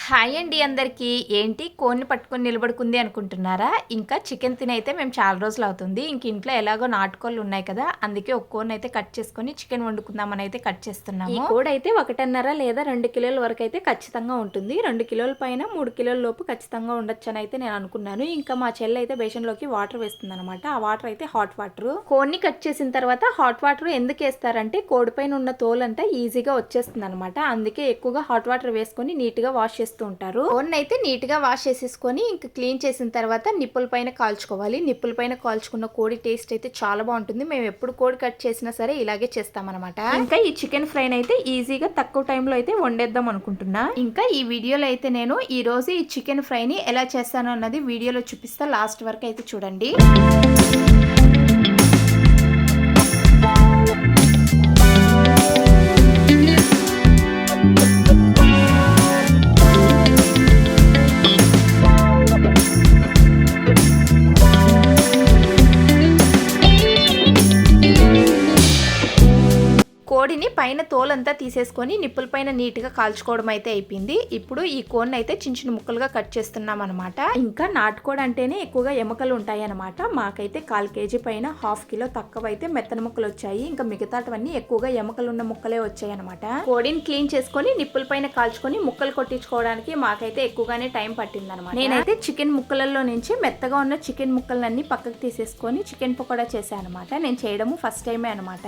Hi అండి అందరికీ. ఏంటి కోడిని పట్టుకొని నిలబడుకుంది అనుకుంటున్నారా? ఇంకా చికెన్ తినైతే మేము చాలా రోజులు అవుతుంది. ఇంక ఇంట్లో ఎలాగో నాటుకోళ్ళు ఉన్నాయి కదా, అందుకే ఒక కోడిని అయితే కట్ చేసుకొని చికెన్ వండుకుందామని అయితే కట్ చేస్తున్నాము. ఈ కోడి అయితే 1.5 లేదా 2 కిలోల వరకు అయితే ఖచ్చితంగా ఉంటుంది. 2 కిలోల పైన 3 కిలోల లోపు ఖచ్చితంగా ఉండొచ్చు అని అయితే నేను అనుకున్నాను. ఇంకా మా చెల్లి అయితే బేషన్లోకి వాటర్ వేస్తుంది అనమాట. ఆ వాటర్ అయితే హాట్ వాటర్. కోడిని కట్ చేసిన తర్వాత హాట్ వాటర్ ఎందుకు వేస్తారంటే కోడి పైన ఉన్న తోలంతా ఈజీగా వచ్చేస్తుంది అనమాట. అందుకే ఎక్కువగా హాట్ వాటర్ వేసుకొని నీట్ గా వాష్ చేస్తూ ఉంటారు. కోడిని అయితే నీట్ గా వాష్ చేసేసుకొని ఇంకా క్లీన్ చేసిన తర్వాత నిప్పుల పైన కాల్చుకోవాలి. నిప్పుల పైన కాల్చుకున్న కోడి టేస్ట్ అయితే చాలా బాగుంటుంది. మేము ఎప్పుడు కోడి కట్ చేసినా సరే ఇలాగే చేస్తామన్నమాట. ఇంకా ఈ చికెన్ ఫ్రై అయితే ఈజీగా తక్కువ టైంలో అయితే వండేద్దాం అనుకుంటున్నా. ఇంకా ఈ వీడియోలో అయితే నేను ఈ రోజు ఈ చికెన్ ఫ్రైని ఎలా చేస్తాను అన్నది వీడియోలో చూపిస్తా. లాస్ట్ వరకు అయితే చూడండి. కోడిని పైన తోలంతా తీసేసుకొని నిప్పుల పైన నీట్ గా కాల్చుకోవడం అయితే అయిపోయింది. ఇప్పుడు ఈ కోడిని అయితే చిన్న చిన్న ముక్కలుగా కట్ చేస్తున్నాం అనమాట. ఇంకా నాటుకోడి అంటేనే ఎక్కువగా ఎముకలు ఉంటాయి అనమాట. మాకైతే 1/4 కేజీ పైన 1/2 కిలో తక్కువ అయితే మెత్తన ముక్కలు వచ్చాయి. ఇంకా మిగతావన్నీ ఎక్కువగా ఎముకలు ఉన్న ముక్కలే వచ్చాయి అనమాట. కోడిని క్లీన్ చేసుకొని నిప్పుల పైన కాల్చుకొని ముక్కలు కొట్టించుకోవడానికి మాకైతే ఎక్కువగానే టైం పట్టింది అనమాట. నేనైతే చికెన్ ముక్కలలో నుంచి మెత్తగా ఉన్న చికెన్ ముక్కలన్నీ పక్కకు తీసేసుకొని చికెన్ పకోడా చేశాను అనమాట. నేను చేయడము ఫస్ట్ టైమే అనమాట.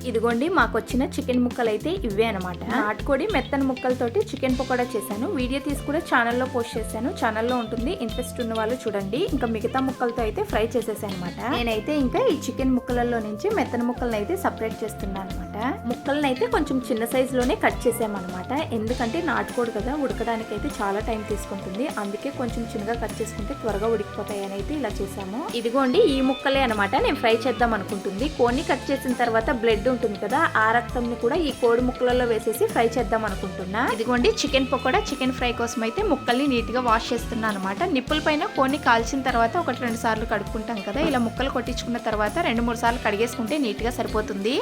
ఇదిగోండి మాకు వచ్చిన చికెన్ ముక్కలు అయితే ఇవే అనమాట. నాటుకోడి మెత్తన ముక్కలతోటి చికెన్ పకోడా చేశాను. వీడియో తీసి కూడా ఛానల్లో పోస్ట్ చేశాను. ఛానల్లో ఉంటుంది, ఇంట్రెస్ట్ ఉన్న వాళ్ళు చూడండి. ఇంకా మిగతా ముక్కలతో అయితే ఫ్రై చేసేసాను అనమాట. నేనైతే ఇంకా ఈ చికెన్ ముక్కలలో నుంచి మెత్తన ముక్కలను అయితే సపరేట్ చేస్తున్నాను అనమాట. ముక్కలను అయితే కొంచెం చిన్న సైజ్ లోనే కట్ చేసామన్నమాట. ఎందుకంటే నాటుకోడి కదా, ఉడకడానికి అయితే చాలా టైం తీసుకుంటుంది. అందుకే కొంచెం చిన్నగా కట్ చేసుకుంటే త్వరగా ఉడికిపోతాయి అని అయితే ఇలా చేసాము. ఇదిగోండి ఈ ముక్కలే అనమాట నేను ఫ్రై చేద్దాం అనుకుంటుంది. కోడిని కట్ చేసిన తర్వాత బ్లడ్ ఉంటుంది కదా, ఆ రక్తంని కూడా ఈ కోడి ముక్కలలో వేసేసి ఫ్రై చేద్దాం అనుకుంటున్నా. ఇదిగోండి చికెన్ పకోడా చికెన్ ఫ్రై కోసం అయితే ముక్కల్ని నీట్ గా వాష్ చేస్తున్నా అనమాట. నిప్పుల పైన కోడిని కాల్చిన తర్వాత 1-2 సార్లు కడుక్కుంటాం కదా, ఇలా ముక్కలు కొట్టించుకున్న తర్వాత 2-3 సార్లు కడిగేసుకుంటే నీట్ గా సరిపోతుంది.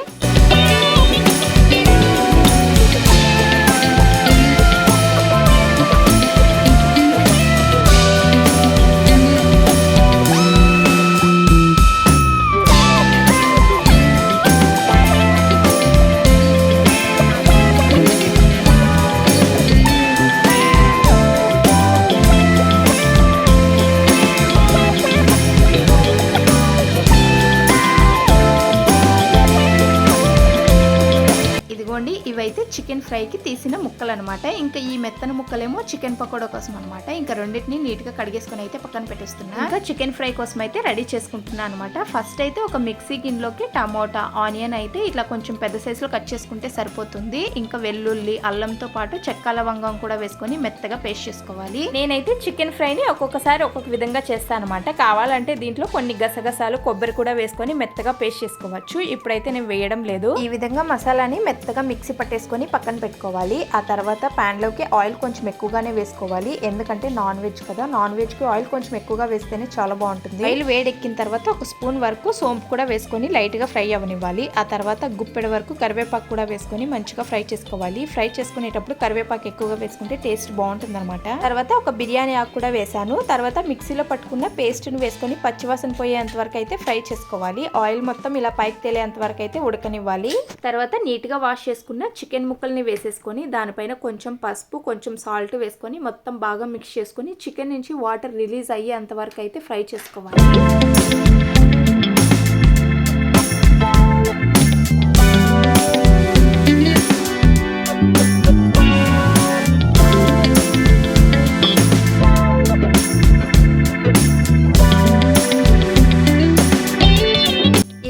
ఇవైతే చికెన్ ఫ్రైకి తీసిన ముక్కలు అనమాట. ఇంకా ఈ మెత్తన ముక్కలేమో చికెన్ పకోడా కోసం అనమాట. ఇంకా రెండింటిని నీట్ గా కడిగేసుకుని అయితే పక్కన పెట్టేస్తున్నా. ఇంకా చికెన్ ఫ్రై కోసం అయితే రెడీ చేసుకుంటున్నా అనమాట. ఫస్ట్ అయితే ఒక మిక్సీ గిన్నెలోకి టమోటా, ఆనియన్ అయితే ఇట్లా కొంచెం పెద్ద సైజులో కట్ చేసుకుంటే సరిపోతుంది. ఇంకా వెల్లుల్లి, అల్లంతో పాటు చెక్క లవంగం కూడా వేసుకొని మెత్తగా పేస్ట్ చేసుకోవాలి. నేనైతే చికెన్ ఫ్రైని ఒక్కొక్కసారి ఒక్కొక్క విధంగా చేస్తాను అనమాట. కావాలంటే దీంట్లో కొన్ని గసగసాలు, కొబ్బరి కూడా వేసుకొని మెత్తగా పేస్ట్ చేసుకోవచ్చు. ఇప్పుడైతే నేను వేయడం లేదు. ఈ విధంగా మసాలాని మెత్తగా మిక్సీ పట్టేసుకొని పక్కన పెట్టుకోవాలి. ఆ తర్వాత ప్యాన్ లోకి ఆయిల్ కొంచెం ఎక్కువగానే వేసుకోవాలి. ఎందుకంటే నాన్ వెజ్ కదా, నాన్ వెజ్ కి ఆయిల్ కొంచెం ఎక్కువగా వేస్తేనే చాలా బాగుంటుంది. ఆయిల్ వేడెక్కిన తర్వాత 1 స్పూన్ వరకు సోంపు కూడా వేసుకొని లైట్ గా ఫ్రై అవనివ్వాలి. ఆ తర్వాత గుప్పెడ వరకు కరివేపాకు కూడా వేసుకొని మంచిగా ఫ్రై చేసుకోవాలి. ఫ్రై చేసుకునేటప్పుడు కరివేపాకు ఎక్కువగా వేసుకుంటే టేస్ట్ బాగుంటుంది అనమాట. తర్వాత ఒక బిర్యానీ ఆకు కూడా వేసాను. తర్వాత మిక్సీలో పట్టుకున్న పేస్ట్ ను వేసుకొని పచ్చివాసన పోయేంత వరకు అయితే ఫ్రై చేసుకోవాలి. ఆయిల్ మొత్తం ఇలా పైకి తేలేంత వరకు అయితే ఉడకనివ్వాలి. తర్వాత నీట్ గా వాష్ చేసుకున్న చికెన్ ముక్కల్ని వేసేసుకొని దానిపైన కొంచెం పసుపు, కొంచెం సాల్ట్ వేసుకొని మొత్తం బాగా మిక్స్ చేసుకొని చికెన్ నుంచి వాటర్ రిలీజ్ అయ్యేంత వరకు అయితే ఫ్రై చేసుకోవాలి.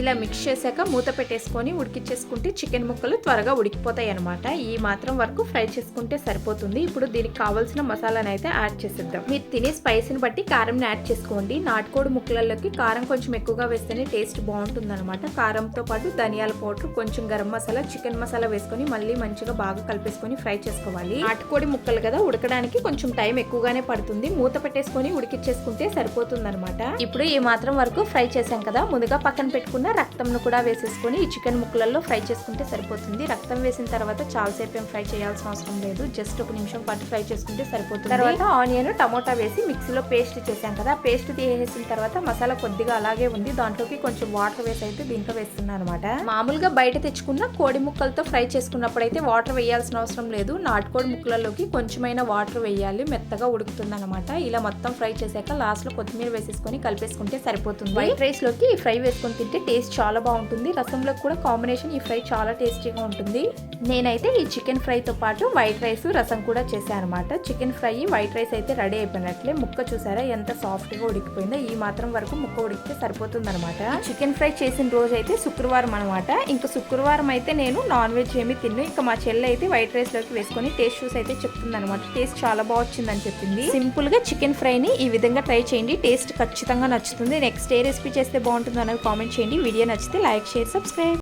ఇలా మిక్స్ చేశాక మూత పెట్టేసుకొని ఉడికించేసుకుంటే చికెన్ ముక్కలు త్వరగా ఉడికిపోతాయి అనమాట. ఈ మాత్రం వరకు ఫ్రై చేసుకుంటే సరిపోతుంది. ఇప్పుడు దీనికి కావాల్సిన మసాలాను అయితే యాడ్ చేసేద్దాం. మీరు తినే స్పైసీని బట్టి కారంని యాడ్ చేసుకోండి. నాటుకోడి ముక్కలలోకి కారం కొంచెం ఎక్కువగా వేస్తేనే టేస్ట్ బాగుంటుంది అనమాట. కారంతో పాటు ధనియాల పౌడర్, కొంచెం గరం మసాలా, చికెన్ మసాలా వేసుకొని మళ్ళీ మంచిగా బాగా కలిపేసుకొని ఫ్రై చేసుకోవాలి. నాటుకోడి ముక్కలు కదా, ఉడకడానికి కొంచెం టైం ఎక్కువగానే పడుతుంది. మూత పెట్టేసుకొని ఉడికిచ్చేసుకుంటే సరిపోతుంది అనమాట. ఇప్పుడు ఈ మాత్రం వరకు ఫ్రై చేసాం కదా, ముందుగా పక్కన పెట్టుకున్న రక్తంను కూడా వేసేసుకొని ఈ చికెన్ ముక్కలలో ఫ్రై చేసుకుంటే సరిపోతుంది. రక్తం వేసిన తర్వాత చాలాసేపు ఏం ఫ్రై చేయాల్సిన అవసరం లేదు. జస్ట్ 1 నిమిషం పాటు ఫ్రై చేసుకుంటే సరిపోతుంది. తర్వాత ఆనియన్, టమోటా వేసి మిక్సీలో పేస్ట్ చేసాం కదా, పేస్ట్ తీసేసిన తర్వాత మసాలా కొద్దిగా అలాగే ఉంది. దాంట్లోకి కొంచెం వాటర్ వేసి అయితే దీంట్లో వేస్తున్నాను అనమాట. మామూలుగా బయట తెచ్చుకున్న కోడి ముక్కలతో ఫ్రై చేసుకున్నప్పుడు అయితే వాటర్ వేయాల్సిన అవసరం లేదు. నాటుకోడి ముక్కలలోకి కొంచెమైనా వాటర్ వేయాలి, మెత్తగా ఉడుకుతుంది అనమాట. ఇలా మొత్తం ఫ్రై చేశాక లాస్ట్ లో కొత్తిమీర వేసేసుకొని కలిపేసుకుంటే సరిపోతుంది. వైట్ రైస్ లోకి ఈ ఫ్రై వేసుకొని తింటే టేస్ట్ చాలా బాగుంటుంది. రసంలో కూడా కాంబినేషన్ ఈ ఫ్రై చాలా టేస్టీగా ఉంటుంది. నేనైతే ఈ చికెన్ ఫ్రైతో పాటు వైట్ రైస్, రసం కూడా చేశాను అనమాట. చికెన్ ఫ్రై, వైట్ రైస్ అయితే రెడీ అయిపోయినట్లే. ముక్క చూసారా ఎంత సాఫ్ట్ గా ఉడికిపోయిందో. ఈ మాత్రం వరకు ముక్క ఉడికితే సరిపోతుంది అనమాట. చికెన్ ఫ్రై చేసిన రోజు అయితే శుక్రవారం అనమాట. ఇంకా శుక్రవారం అయితే నేను నాన్ వెజ్ ఏమి తిన్ను. ఇంకా మా చెల్లి అయితే వైట్ రైస్ లోకి వేసుకొని టేస్ట్ చూసి అయితే చెప్తుంది అనమాట. టేస్ట్ చాలా బాగా వచ్చిందని చెప్పింది. సింపుల్ గా చికెన్ ఫ్రైని ఈ విధంగా ట్రై చేయండి. టేస్ట్ ఖచ్చితంగా నచ్చుతుంది. నెక్స్ట్ ఏ రెసిపీ చేస్తే బాగుంటుంది అనేది కామెంట్ చేయండి. వీడియో నచ్చితే లైక్, షేర్, సబ్స్క్రైబ్.